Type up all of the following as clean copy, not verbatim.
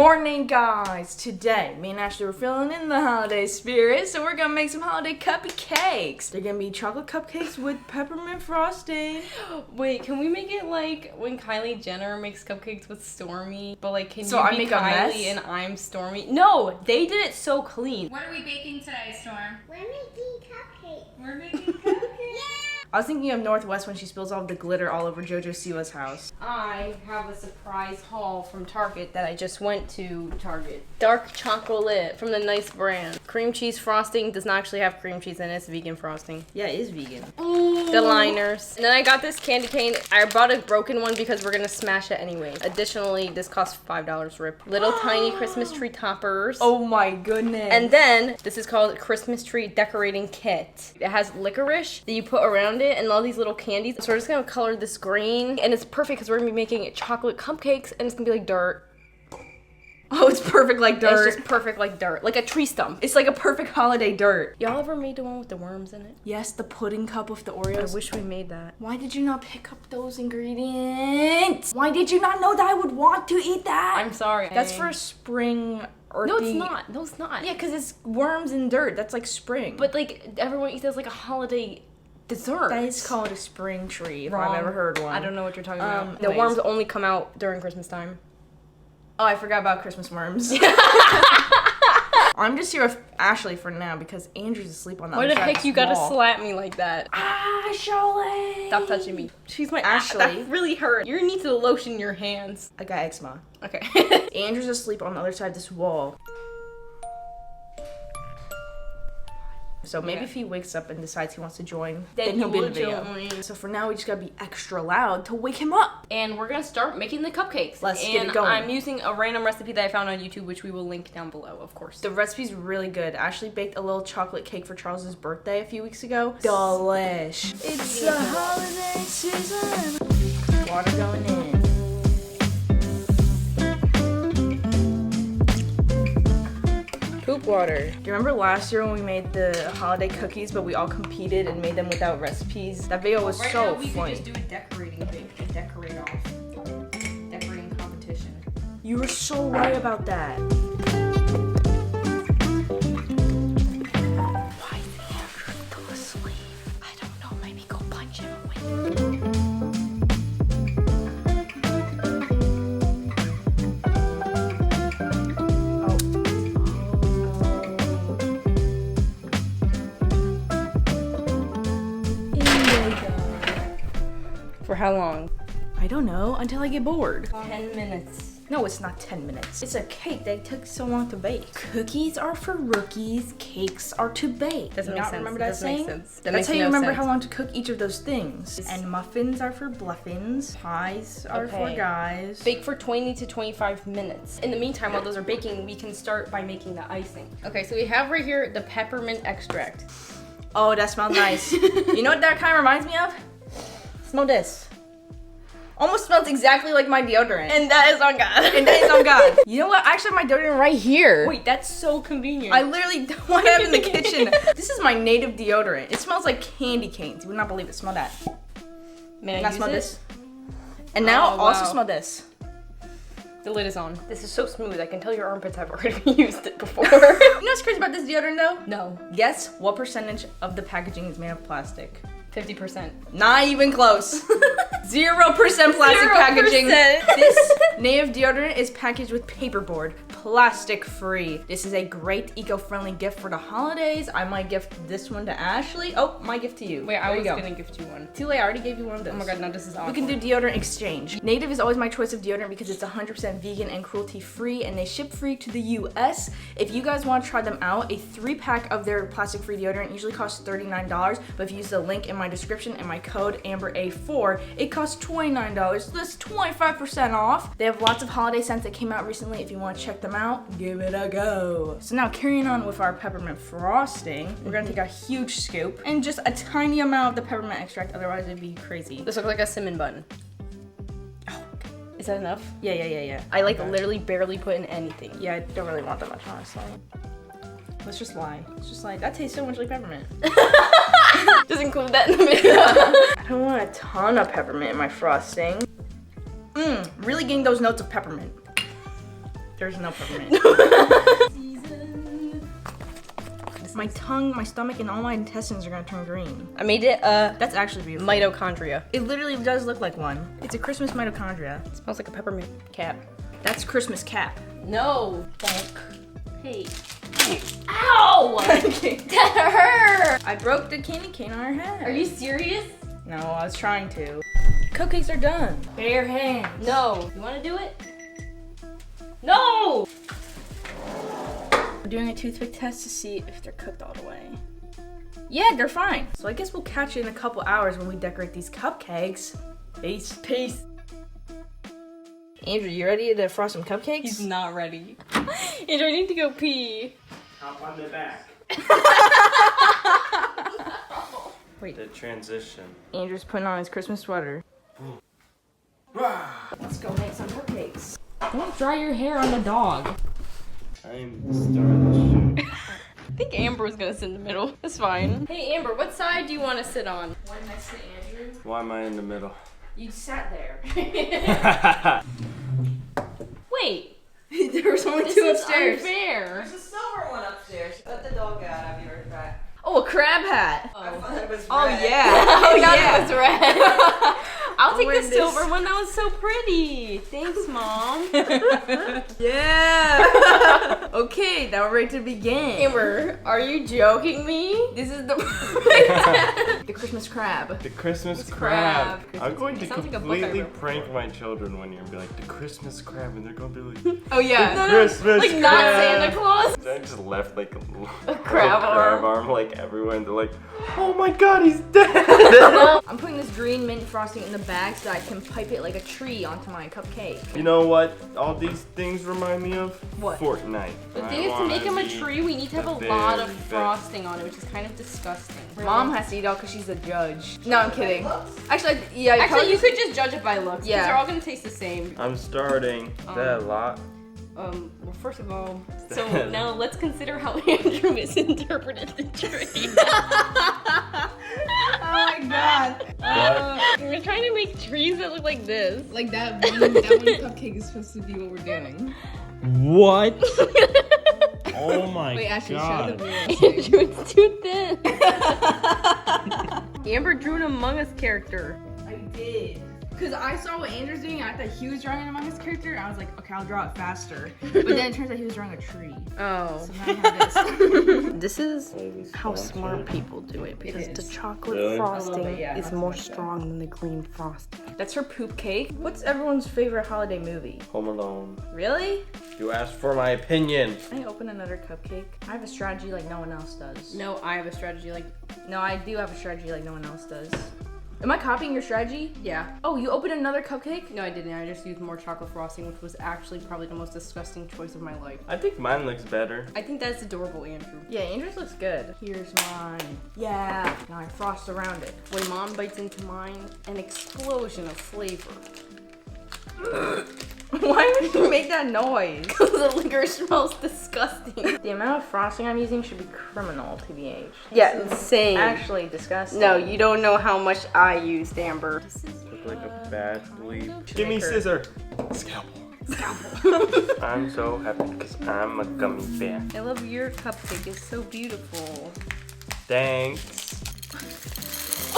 morning, guys. Today, me and Ashley were feeling in the holiday spirit, so we're gonna make some holiday cupcakes. They're gonna be chocolate cupcakes with peppermint frosting. Wait, can we make it like when Kylie Jenner makes cupcakes with Stormy? But like, can So you I be make a mess? Kylie and I'm Stormy? No, they did it so clean. What are we baking today, Storm? We're making cupcakes. We're making cupcakes. I was thinking of Northwest when she spills all the glitter all over JoJo Siwa's house. I have a surprise haul from Target that I just went to Target. Dark chocolate from the Nice brand. Cream cheese frosting does not actually have cream cheese in it. It's vegan frosting. Yeah, it is vegan. Ooh. The liners. And then I got this candy cane. I bought a broken one because we're gonna smash it anyways. Additionally, this costs $5 rip. Little tiny Christmas tree toppers. Oh my goodness. And then, this is called Christmas Tree Decorating Kit. It has licorice that you put around it and all these little candies. So we're just gonna color this green. And it's perfect because we're gonna be making chocolate cupcakes and it's gonna be like dirt. Oh, it's perfect like dirt. It's just perfect like dirt. Like a tree stump. It's like a perfect holiday dirt. Y'all ever made the one with the worms in it? Yes, the pudding cup with the I Oreos. wish we made that. Why did you not pick up those ingredients? Why did you not know that I would want to eat that? I'm sorry. That's for spring earthy. No, it's not. No, it's not. Yeah, because it's worms and dirt. That's like spring. But like, everyone eats it as like a holiday dessert. that is called a spring tree, if Wrong. I've ever heard one. I don't know what you're talking about. The anyways. worms only come out during Christmas time. Oh, I forgot about Christmas worms. I'm just here with Ashley for now because Andrew's asleep on the Why other the side of heck you this gotta wall. slap me like that? Ashley! Stop touching me. She's my Ashley. That really hurt. You need to lotion your hands. I got eczema. Okay. Andrew's asleep on the other side of this wall. So maybe Yeah. if he wakes up and decides he wants to join, Then then he'll he be in will the video. join. So for now, we just gotta be extra loud to wake him up. And we're gonna start making the cupcakes. Let's and get it going. I'm using a random recipe that I found on YouTube, which we will link down below, of course. The recipe's really good. Ashley baked a little chocolate cake for Charles's birthday a few weeks ago. Delish. It's the holiday season. Water going in. Poop water. Do you remember last year when we made the holiday cookies, but we all competed and made them without recipes? That video was so funny. do a decorating thing to decorate off. Decorating competition. You were so right about that. Why did Andrew fall asleep? I don't know, maybe go punch him away. For how long? I don't know, until I get bored. 10 minutes. No, it's not 10 minutes. It's a cake. They took so long to bake. Cookies are for rookies. Cakes are to bake. Doesn't you make not sense. remember It that doesn't make saying? sense. That That's makes how you no remember sense. how long to cook each of those things. And muffins are for bluffins. Pies are for guys. Bake for 20 to 25 minutes. In the meantime, while those are baking, we can start by making the icing. Okay, so we have right here the peppermint extract. Oh, that smells nice. You know what that kind of reminds me of? Smell this. Almost smells exactly like my deodorant. And that is on God. And that is on God. You know what? I actually have my deodorant right here. Wait, that's so convenient. I literally don't want to have it in the kitchen. This is my native deodorant. It smells like candy canes. You would not believe it. Smell that. May Now I smell use this. And now Oh, also wow. smell this. The lid is on. This is so smooth. I can tell your armpits have already used it before. You know what's crazy about this deodorant though? No, Guess what percentage of the packaging is made of plastic? 50%. Not even close. 0% plastic 0%. packaging. This native deodorant is packaged with paperboard, plastic free. This is a great eco-friendly gift for the holidays. I might gift this one to Ashley. Oh, my gift to you. Wait, I There was you go. gonna gift you one. Too late, I already gave you one of those. Oh my God, now this is awful. We can do deodorant exchange. Native is always my choice of deodorant because it's 100% vegan and cruelty free, and they ship free to the US. If you guys want to try them out, a 3-pack of their plastic free deodorant usually costs $39, but if you use the link in my description and my code AMBERA4, it costs $29. So that's 25% off. They have lots of holiday scents that came out recently. If you want to check them out, give it a go. So now carrying on with our peppermint frosting, we're gonna take a huge scoop and just a tiny amount of the peppermint extract, otherwise it'd be crazy. This looks like a cinnamon bun. Oh, okay. Is that enough? Yeah. I like literally barely put in anything. Yeah, I don't really want that much, honestly. Let's just lie. It's just like, that tastes so much like peppermint. Just include that in the video. I don't want a ton of peppermint in my frosting. Really getting those notes of peppermint. There's no peppermint. My tongue, my stomach, and all my intestines are gonna turn green. I made it a That's actually beautiful. mitochondria. It literally does look like one. It's a Christmas mitochondria. It smells like a peppermint cap. That's Christmas cap. No. Hey. Ow! That hurt! I broke the candy cane on her head. Are you serious? No, I was trying to. Cupcakes are done. Bare hands. No. You wanna do it? No! We're doing a toothpick test to see if they're cooked all the way. Yeah, they're fine. So I guess we'll catch you in a couple hours when we decorate these cupcakes. Peace. Peace. Andrew, you ready to frost some cupcakes? He's not ready. Andrew, I need to go pee. Hop on the back. Wait. The transition. Andrew's putting on his Christmas sweater. Let's go make some cupcakes. Don't dry your hair on the dog. I'm the star of the show. I think Amber was gonna sit in the middle. That's fine. Hey Amber, what side do you want to sit on? One next to Andrew. Why am I in the middle? You sat there. Wait. There was only This two is upstairs. unfair. There's a silver one upstairs. Let the dog out. I'll be right back. Oh, a crab hat. I thought it was red. Oh yeah. Oh Oh yeah, yeah. it was red. I'll take wear the this. silver one. That was so pretty. Thanks, Mom. Yeah. Okay, now we're ready to begin. Amber, are you joking me? This is the the Christmas crab. The Christmas crab. crab. I'm going to It sounds like a book I completely wrote prank my children one year and be like, the Christmas crab, and they're going to be like, Oh yeah. Christmas Like crab. not Santa Claus. And I just left like a crab crab arm. arm like everywhere, and they're like, oh my god, he's dead. I'm putting this green mint frosting in the bag so that I can pipe it like a tree onto my cupcake. You know what all these things remind me of? What? Fortnite. The I thing is, to wanna make him a be tree, we need to have the a lot of very best. frosting on it, which is kind of disgusting. Mom has to eat all because she's the judge. No, I'm kidding. Actually, yeah. Actually, you could just judge it by looks. Yeah. Yeah. They're all gonna taste the same. I'm starting that lot. Well, first of all, so now let's consider how Andrew misinterpreted the tree. Oh my god. We're trying to make trees that look like this. Like that one cupcake is supposed to be what we're doing. What? Oh my Wait, actually, show the video. Andrew, it's too thin. Amber drew an Among Us character. I did. Because I saw what Andrew's doing, and I thought he was drawing an Among Us character, and I was like, okay, I'll draw it faster. But then it turns out he was drawing a tree. Oh. So now I have this. This is how smart people do it because the chocolate Really? frosting yeah, is that's more like that. strong than the green frosting. That's her poop cake. What's everyone's favorite holiday movie? Home Alone. Really? You asked for my opinion. Can I open another cupcake? I have a strategy like no one else does. No, I have a strategy like, No, I do have a strategy like no one else does. Am I copying your strategy? yeah. Oh, you opened another cupcake? No, I didn't. I just used more chocolate frosting, which was actually probably the most disgusting choice of my life. I think mine looks better. I think that's adorable, Andrew. Yeah, Andrew's looks good. Here's mine. Yeah. Now I frost around it. When Mom bites into mine, an explosion of flavor. Why would you make that noise? The liquor smells disgusting. The amount of frosting I'm using should be criminal, TBH. Yeah, insane. Actually disgusting. No, you don't know how much I used, Amber. Look like a bad bleep. Should Give me make her- scissor. Scalpel. I'm so happy because I'm a gummy bear. I love your cupcake. It's so beautiful. Thanks.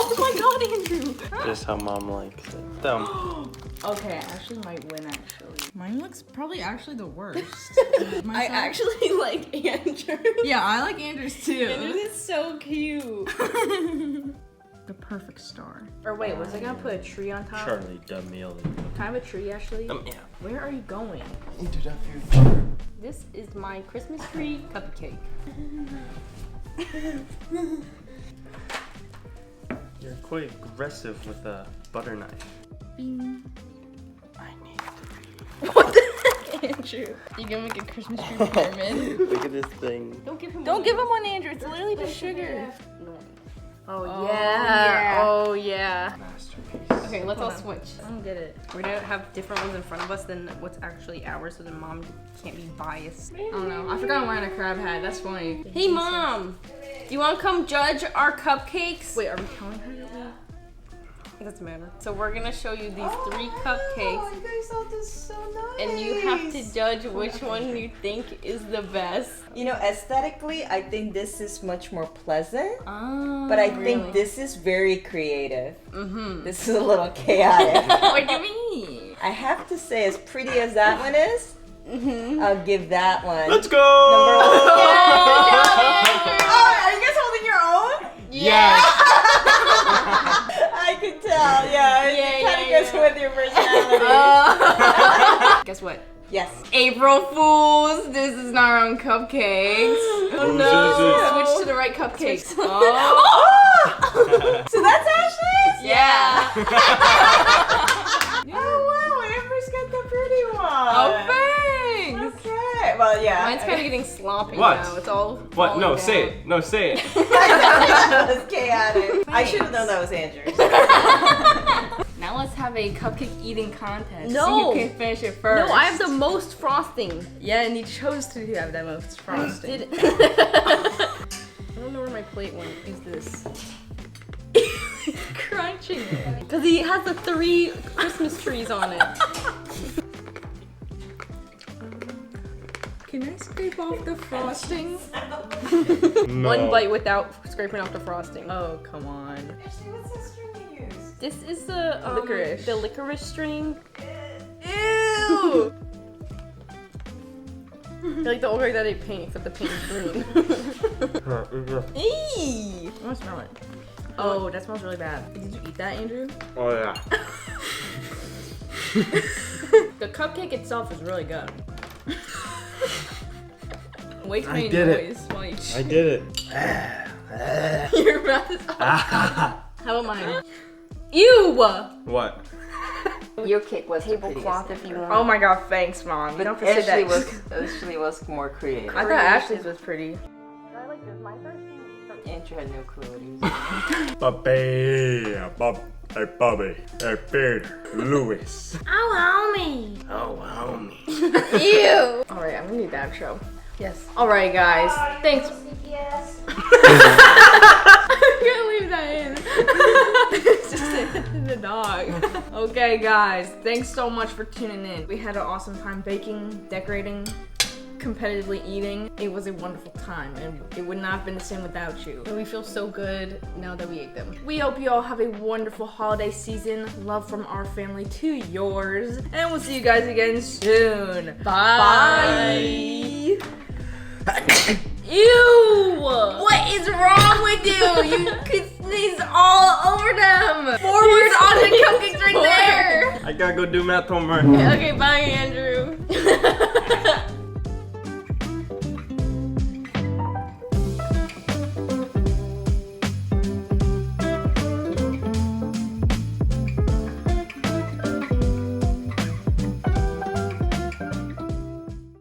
Oh my god, Andrew! Just how mom likes it. Dumb. Okay, I actually might win actually. Mine looks probably actually the worst. I actually like Andrew. Yeah, I like Andrew's too. Andrew is so cute. The perfect star. Or wait, was I gonna put a tree on top? Charlie D'Amelio. Can I have a tree, Ashley? Yeah. Where are you going? Into the future. This is my Christmas tree cupcake. You're quite aggressive with a butter knife. Bing. I need What the heck, Andrew? You gonna make a Christmas tree pyramid? Look at this thing. Don't give him. Don't give him one, Andrew. It's literally just sugar. Oh yeah. Oh yeah. Masterpiece. Okay, let's all Hold on. switch. I don't get it. We're gonna have different ones in front of us than what's actually ours, so that Mom can't be biased. I don't know. I forgot I'm wearing a crab hat. That's funny. Hey, Mom. You want to come judge our cupcakes? Wait, are we telling her that It doesn't matter. So we're gonna show you these 3 Oh, cupcakes, you guys all did so nice. and you have to judge which one you think is the best. You know, aesthetically, I think this is much more pleasant. Oh, But I think this is very creative. Mm-hmm. This is a little chaotic. What do you mean? I have to say, as pretty as that one is, I'll give that one. Let's go! Oh, are you guys holding your own? Yes! I can tell, yeah. It kind of goes with your personality. Guess what? Yes. April Fools! This is not our own cupcakes. Oh no! Switch to the right cupcakes. So that's Ashley's? Yeah. Oh wow, Amber's got the pretty one. Oh, thanks. Okay. Well, yeah. Mine's kind of getting sloppy What? now. It's all. What? No, falling say down. it. No, say it. That was chaotic. I should have known that was Andrew's. Now let's have a cupcake eating contest. No. See who can finish it first. No, I have the most frosting. Yeah, and you chose to have that most frosting. I don't know where my plate went. Use this. Crunching it. Because he has the 3 Christmas trees on it. Can I scrape off the frosting? No. One bite without scraping off the frosting. Oh, come on. Ashley, what's the string you use? This is the Licorice. The licorice string. Ew! Like the old guy that ate paint, except the paint is green. Eee! I want to smell it. Oh, that smells really bad. Did you eat that, Andrew? Oh yeah. The cupcake itself is really good. Wait till I you did it. noise while you chew. I did it. Your mouth is all. How about mine? Ew! What? Your cake was Tablecloth if you want. Oh my god, thanks, Mom. You don't have to say that. Ashley was more creative. I thought Ashley's was pretty. Andrew had no clue what he was doing. Hey, Bobby. Hey, Peter. Louis. Oh, homie. Oh, homie. Ew! Alright, I'm gonna need that show. Yes. Alright, guys. Thanks. Yes. I'm gonna leave that in. It's just the dog. Okay, guys. Thanks so much for tuning in. We had an awesome time baking, decorating, competitively eating. It was a wonderful time, and it would not have been the same without you. And we feel so good now that we ate them. We hope you all have a wonderful holiday season. Love from our family to yours. And we'll see you guys again soon. Bye. Ew! What is wrong with you? You could sneeze all over them. Forward on the cupcakes right there. I gotta go do math homework. Okay, bye, Andrew.